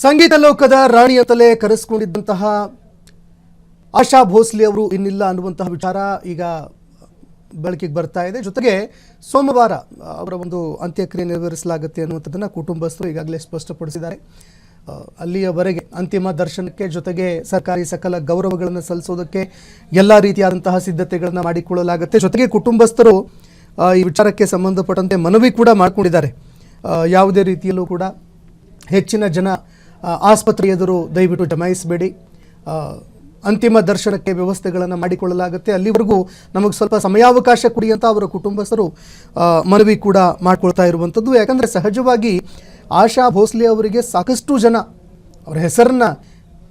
ಸಂಗೀತ ಲೋಕದ ರಾಣಿ ಅಂತಲೇ ಕರೆಸಿಕೊಂಡಿದ್ದಂತಹ ಆಶಾ ಭೋಸ್ಲೆ ಅವರು ಇನ್ನಿಲ್ಲ ಅನ್ನುವಂತಹ ವಿಚಾರ ಈಗ ಬೆಳಕಿಗೆ ಬರ್ತಾ ಇದೆ. ಜೊತೆಗೆ ಸೋಮವಾರ ಅವರ ಒಂದು ಅಂತ್ಯಕ್ರಿಯೆ ನೆರವೇರಿಸಲಾಗುತ್ತೆ ಅನ್ನುವಂಥದ್ದನ್ನು ಕುಟುಂಬಸ್ಥರು ಈಗಾಗಲೇ ಸ್ಪಷ್ಟಪಡಿಸಿದ್ದಾರೆ. ಅಲ್ಲಿಯವರೆಗೆ ಅಂತಿಮ ದರ್ಶನಕ್ಕೆ ಜೊತೆಗೆ ಸರ್ಕಾರಿ ಸಕಲ ಗೌರವಗಳನ್ನು ಸಲ್ಲಿಸೋದಕ್ಕೆ ಎಲ್ಲ ರೀತಿಯಾದಂತಹ ಸಿದ್ಧತೆಗಳನ್ನು ಮಾಡಿಕೊಳ್ಳಲಾಗುತ್ತೆ. ಜೊತೆಗೆ ಕುಟುಂಬಸ್ಥರು ಈ ವಿಚಾರಕ್ಕೆ ಸಂಬಂಧಪಟ್ಟಂತೆ ಮನವಿ ಕೂಡ ಮಾಡಿಕೊಂಡಿದ್ದಾರೆ. ಯಾವುದೇ ರೀತಿಯಲ್ಲೂ ಕೂಡ ಹೆಚ್ಚಿನ ಜನ ಆಸ್ಪತ್ರೆ ಎದುರು ದಯವಿಟ್ಟು ಜಮಾಯಿಸಬೇಡಿ, ಅಂತಿಮ ದರ್ಶನಕ್ಕೆ ವ್ಯವಸ್ಥೆಗಳನ್ನು ಮಾಡಿಕೊಳ್ಳಲಾಗುತ್ತೆ, ಅಲ್ಲಿವರೆಗೂ ನಮಗೆ ಸ್ವಲ್ಪ ಸಮಯಾವಕಾಶ ಕೊಡಿ ಅಂತ ಅವರ ಕುಟುಂಬಸ್ಥರು ಮನವಿ ಕೂಡ ಮಾಡ್ಕೊಳ್ತಾ ಇರುವಂಥದ್ದು. ಯಾಕಂದರೆ ಸಹಜವಾಗಿ ಆಶಾ ಭೋಸ್ಲೆ ಅವರಿಗೆ ಸಾಕಷ್ಟು ಜನ ಅವರ ಹೆಸರನ್ನು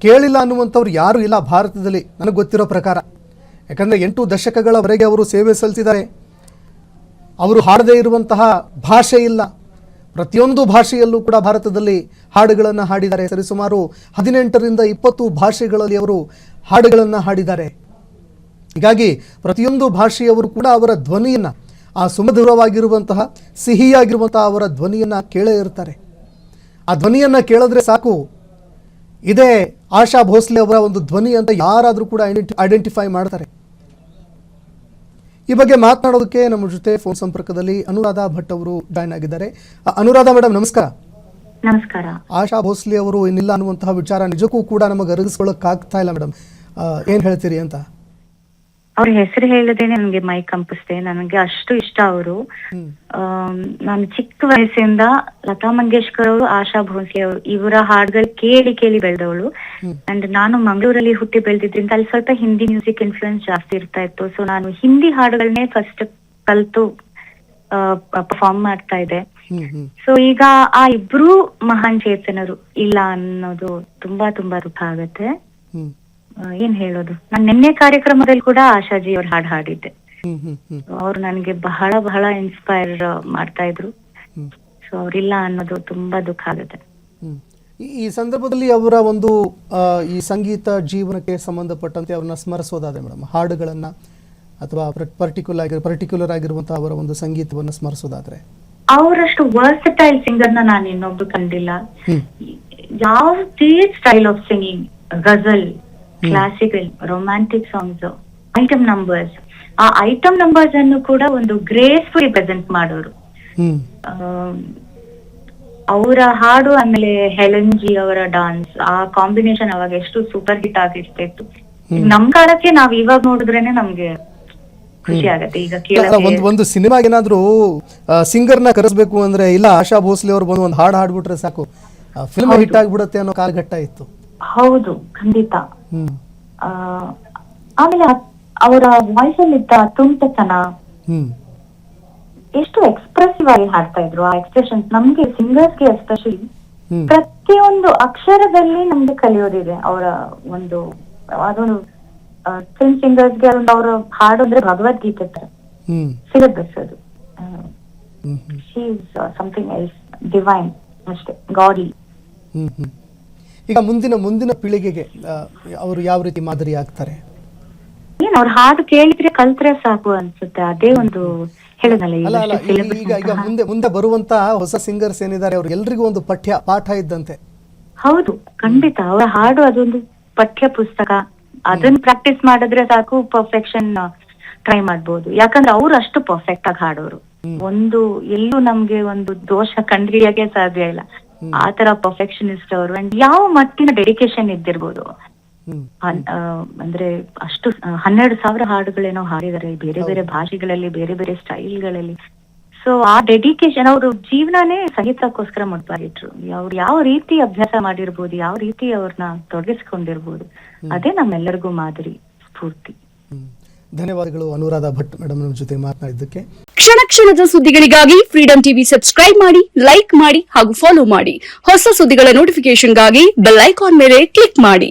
ಕೇಳಿಲ್ಲ ಅನ್ನುವಂಥವ್ರು ಯಾರೂ ಇಲ್ಲ ಭಾರತದಲ್ಲಿ ನನಗೆ ಗೊತ್ತಿರೋ ಪ್ರಕಾರ. ಯಾಕಂದರೆ 8 ದಶಕಗಳವರೆಗೆ ಅವರು ಸೇವೆ ಸಲ್ಲಿಸಿದ್ದಾರೆ. ಅವರು ಹಾಡದೇ ಇರುವಂತಹ ಭಾಷೆ ಇಲ್ಲ. ಪ್ರತಿಯೊಂದು ಭಾಷೆಯಲ್ಲೂ ಕೂಡ ಭಾರತದಲ್ಲಿ ಹಾಡುಗಳನ್ನು ಹಾಡಿದ್ದಾರೆ. ಸರಿಸುಮಾರು 18ರಿಂದ 20 ಭಾಷೆಗಳಲ್ಲಿ ಅವರು ಹಾಡುಗಳನ್ನು ಹಾಡಿದ್ದಾರೆ. ಹೀಗಾಗಿ ಪ್ರತಿಯೊಂದು ಭಾಷೆಯವರು ಕೂಡ ಅವರ ಧ್ವನಿಯನ್ನು, ಆ ಸುಮಧುರವಾಗಿರುವಂತಹ ಸಿಹಿಯಾಗಿರುವಂತಹ ಅವರ ಧ್ವನಿಯನ್ನು ಕೇಳೇ ಇರ್ತಾರೆ. ಆ ಧ್ವನಿಯನ್ನು ಕೇಳಿದ್ರೆ ಸಾಕು, ಇದೇ ಆಶಾ ಭೋಸ್ಲೆ ಅವರ ಒಂದು ಧ್ವನಿ ಅಂತ ಯಾರಾದರೂ ಕೂಡ ಐಡೆಂಟಿಫೈ ಮಾಡ್ತಾರೆ. ಈ ಬಗ್ಗೆ ಮಾತನಾಡೋದಕ್ಕೆ ನಮ್ಮ ಜೊತೆ ಫೋನ್ ಸಂಪರ್ಕದಲ್ಲಿ ಅನುರಾಧ ಭಟ್ ಅವರು ಜಾಯ್ನ್ ಆಗಿದ್ದಾರೆ. ಅನುರಾಧ ಮೇಡಮ್, ನಮಸ್ಕಾರ. ನಮಸ್ಕಾರ. ಆಶಾ ಭೋಸ್ಲೆ ಅವರು ಇನ್ನಿಲ್ಲ ಅನ್ನುವಂತಹ ವಿಚಾರ ನಿಜಕ್ಕೂ ಕೂಡ ನಮಗೆ ಅರಗಿಸ್ಕೊಳ್ಳೋಕ್ಕಾಗ್ತಾ ಇಲ್ಲ ಮೇಡಮ್, ಏನ್ ಹೇಳ್ತೀರಿ ಅಂತ? ಅವ್ರ ಹೆಸರು ಹೇಳದೇನೆ ನನಗೆ ಮೈ ಕಂಪಿಸ್ತೆ. ನನಗೆ ಅಷ್ಟು ಇಷ್ಟ ಅವರು. ನಾನು ಚಿಕ್ಕ ವಯಸ್ಸಿಂದ ಲತಾ ಮಂಗೇಶ್ಕರ್ ಅವರು, ಆಶಾ ಭೋಸ್ಲೆ ಅವರು ಇವರ ಹಾಡುಗಳು ಕೇಳಿ ಕೇಳಿ ಬೆಳೆದವಳು. ಅಂಡ್ ನಾನು ಮಂಗಳೂರಲ್ಲಿ ಹುಟ್ಟಿ ಬೆಳೆದಿದ್ರಿಂದ ಅಲ್ಲಿ ಸ್ವಲ್ಪ ಹಿಂದಿ ಮ್ಯೂಸಿಕ್ ಇನ್ಫ್ಲೂಯೆನ್ಸ್ ಜಾಸ್ತಿ ಇರ್ತಾ ಇತ್ತು. ಸೊ ನಾನು ಹಿಂದಿ ಹಾಡುಗಳನ್ನೇ ಫಸ್ಟ್ ಕಲ್ತು ಪರ್ಫಾರ್ಮ್ ಮಾಡ್ತಾ ಇದ್ದೆ. ಸೊ ಈಗ ಆ ಇಬ್ರು ಮಹಾನ್ ಚೇತನರು ಇಲ್ಲ ಅನ್ನೋದು ತುಂಬಾ ತುಂಬಾ ದುಃಖ ಆಗತ್ತೆ. ಏನ್ ಹೇಳೋದು, ನಾನು ನಿನ್ನೆ ಕಾರ್ಯಕ್ರಮದಲ್ಲಿ ಕೂಡ ಆಶಾಜಿ ಅವ್ರ ಹಾಡು ಹಾಡಿದ್ದೆ. ಅವ್ರು ನನಗೆ ಬಹಳ ಬಹಳ ಇನ್ಸ್ಪೈರ್ ಮಾಡ್ತಾ ಇದ್ರು. ಸೊ ಅವ್ರಿಲ್ಲ ಅನ್ನೋದು ತುಂಬಾ ದುಃಖ ಆಗುತ್ತೆ. ಈ ಸಂದರ್ಭದಲ್ಲಿ ಅವರ ಒಂದು ಈ ಸಂಗೀತ ಜೀವನಕ್ಕೆ ಸಂಬಂಧಪಟ್ಟಂತೆ ಅವ್ರನ್ನ ಸ್ಮರಿಸೋದಾದ್ರೆ ಮೇಡಮ್, ಹಾಡುಗಳನ್ನ ಅಥವಾ ಪರ್ಟಿಕ್ಯುಲರ್ ಆಗಿರುವಂತಹ ಅವರ ಒಂದು ಸಂಗೀತವನ್ನ ಸ್ಮರಿಸೋದಾದ್ರೆ? ಅವರಷ್ಟು ವರ್ಸಟೈಲ್ ಸಿಂಗರ್ನ ನಾನು ಇನ್ನೊಬ್ರು ಕಂಡಿಲ್ಲ. ಯಾವುದೇ style of singing, ghazal, classical, romantic songs, item numbers, ಆ ಐಟಮ್ ನಂಬರ್ಸ್ ಅನ್ನು ಕೂಡ ಒಂದು ಗ್ರೇಸ್ಫುಲಿ ಪ್ರೆಸೆಂಟ್ ಮಾಡೋರು. ಅವರ ಹಾಡು ಆಮೇಲೆ ಹೆಲೆನ್ ಜಿ ಅವರ ಡಾನ್ಸ್, ಆ ಕಾಂಬಿನೇಷನ್ ಅವಾಗ ಎಷ್ಟು ಸೂಪರ್ ಹಿಟ್ ಆಗಿರ್ತಿತ್ತು. ನಮ್ ಕಾಲಕ್ಕೆ ನಾವ್ ಇವಾಗ ನೋಡಿದ್ರೇನೆ ನಮ್ಗೆ ಖುಷಿ ಆಗತ್ತೆ. ಈಗ ಒಂದು ಸಿನಿಮಾಗೆ ಏನಾದ್ರು ಸಿಂಗರ್ನ ಕರೆಸ್ಬೇಕು ಅಂದ್ರೆ ಇಲ್ಲ ಆಶಾ ಭೋಸ್ಲೆ ಅವರು ಬಂದು ಒಂದು ಹಾಡು ಹಾಡ್ಬಿಟ್ರೆ ಸಾಕು, ಫಿಲ್ಮ್ ಹಿಟ್ ಆಗ್ಬಿಡುತ್ತೆ ಅನ್ನೋ ಕಾಲಘಟ್ಟ ಇತ್ತು. ಹೌದು, ಖಂಡಿತ. ಆಮೇಲೆ ಅವರ ವಾಯ್ಸ್ ಅಲ್ಲಿ ಇದ್ದ ತುಂಟತನ, ಎಷ್ಟು ಎಕ್ಸ್ಪ್ರೆಸಿವ್ ಆಗಿ ಹಾಡ್ತಾ ಇದ್ರು. ಆ ಎಕ್ಸ್ಪ್ರೆಷನ್ಸ್ ನಮ್ಗೆ ಸಿಂಗರ್ಸ್ಗೆ ಎಸ್ಪೆಷಲಿ ಪ್ರತಿಯೊಂದು ಅಕ್ಷರದಲ್ಲಿ ನಮ್ಗೆ ಕಲಿಯೋದಿದೆ. ಅವರ ಒಂದು ಅದೊಂದು ಫಿಲ್ಮ್ ಸಿಂಗರ್ಸ್ಗೆ ಅವರ ಹಾಡು ಅಂದ್ರೆ ಭಗವದ್ಗೀತೆ ತರ ಸಿಲೆಬಸ್ ಅದು. She is something else, divine ಅಷ್ಟೇ, ಗಾಡಿ. ಈಗ ಮುಂದಿನ ಪೀಳಿಗೆಗೆ ಅವರು ಯಾವ ರೀತಿ ಮಾದರಿ ಆಗ್ತಾರೆ? ಏನ್ ಅವ್ರ ಹಾಡು ಕೇಳಿದ್ರೆ ಕಲ್ತ್ರೆ ಸಾಕು ಅನ್ಸುತ್ತೆ. ಅದೇ ಒಂದು ಹೇಳೋದಲ್ಲ. ಈಗ ಮುಂದೆ ಬರುವಂತ ಹೊಸ ಸಿಂಗರ್ಸ್ ಏನಿದ್ದಾರೆ ಅವ್ರಿಗೆಲ್ರಿಗೂ ಒಂದು ಪಾಠ ಇದ್ದಂತೆ. ಹೌದು, ಖಂಡಿತ. ಅವರ ಹಾಡು ಅದೊಂದು ಪಠ್ಯ ಪುಸ್ತಕ. ಅದನ್ನ ಪ್ರಾಕ್ಟೀಸ್ ಮಾಡಿದ್ರೆ ಸಾಕು, ಪರ್ಫೆಕ್ಷನ್ ಟ್ರೈ ಮಾಡ್ಬೋದು. ಯಾಕಂದ್ರೆ ಅವ್ರು ಅಷ್ಟು ಪರ್ಫೆಕ್ಟ್ ಆಗಿ ಹಾಡೋರು. ಒಂದು ಎಲ್ಲೂ ನಮ್ಗೆ ಒಂದು ದೋಷ ಕಂಡುಹಿಡಿಯಕ್ಕೆ ಸಾಧ್ಯ ಇಲ್ಲ. ಆ ತರ ಪರ್ಫೆಕ್ಷನಿಸ್ಟ್ ಅವರು. ಅಂಡ್ ಯಾವ ಮಟ್ಟಿನ ಡೆಡಿಕೇಶನ್ ಇದ್ದಿರ್ಬೋದು. ಅಂದ್ರೆ ಅಷ್ಟು 12,000 ಹಾಡುಗಳೇನೋ ಹಾಡಿದ್ದಾರೆ, ಬೇರೆ ಬೇರೆ ಭಾಷೆಗಳಲ್ಲಿ, ಬೇರೆ ಬೇರೆ ಸ್ಟೈಲ್ಗಳಲ್ಲಿ. ಸೊ ಆ ಡೆಡಿಕೇಶನ್, ಅವರು ಜೀವನನೇ ಸಂಗೀತಕ್ಕೋಸ್ಕರ ಮುಡ್ಪಾಗಿಟ್ರು. ಅವ್ರು ಯಾವ ರೀತಿ ಅಭ್ಯಾಸ ಮಾಡಿರ್ಬೋದು, ಯಾವ ರೀತಿ ಅವ್ರನ್ನ ತೊಡಗಿಸ್ಕೊಂಡಿರ್ಬೋದು, ಅದೇ ನಮ್ಮೆಲ್ಲರಿಗೂ ಮಾದರಿ, ಸ್ಫೂರ್ತಿ. ಧನ್ಯವಾದಗಳು ಅನುರಾಧ ಭಟ್ ಮೇಡಮ್ ನಮ್ಮ ಜೊತೆ ಮಾತನಾಡಿದ್ದಕ್ಕೆ. ಕ್ಷಣ ಕ್ಷಣದ ಸುದ್ದಿಗಳಿಗಾಗಿ ಫ್ರೀಡಂ ಟಿವಿ ಸಬ್ಸ್ಕ್ರೈಬ್ ಮಾಡಿ, ಲೈಕ್ ಮಾಡಿ ಹಾಗೂ ಫಾಲೋ ಮಾಡಿ. ಹೊಸ ಸುದ್ದಿಗಳ ನೋಟಿಫಿಕೇಶನ್ಗಾಗಿ ಬೆಲ್ ಐಕಾನ್ ಮೇಲೆ ಕ್ಲಿಕ್ ಮಾಡಿ.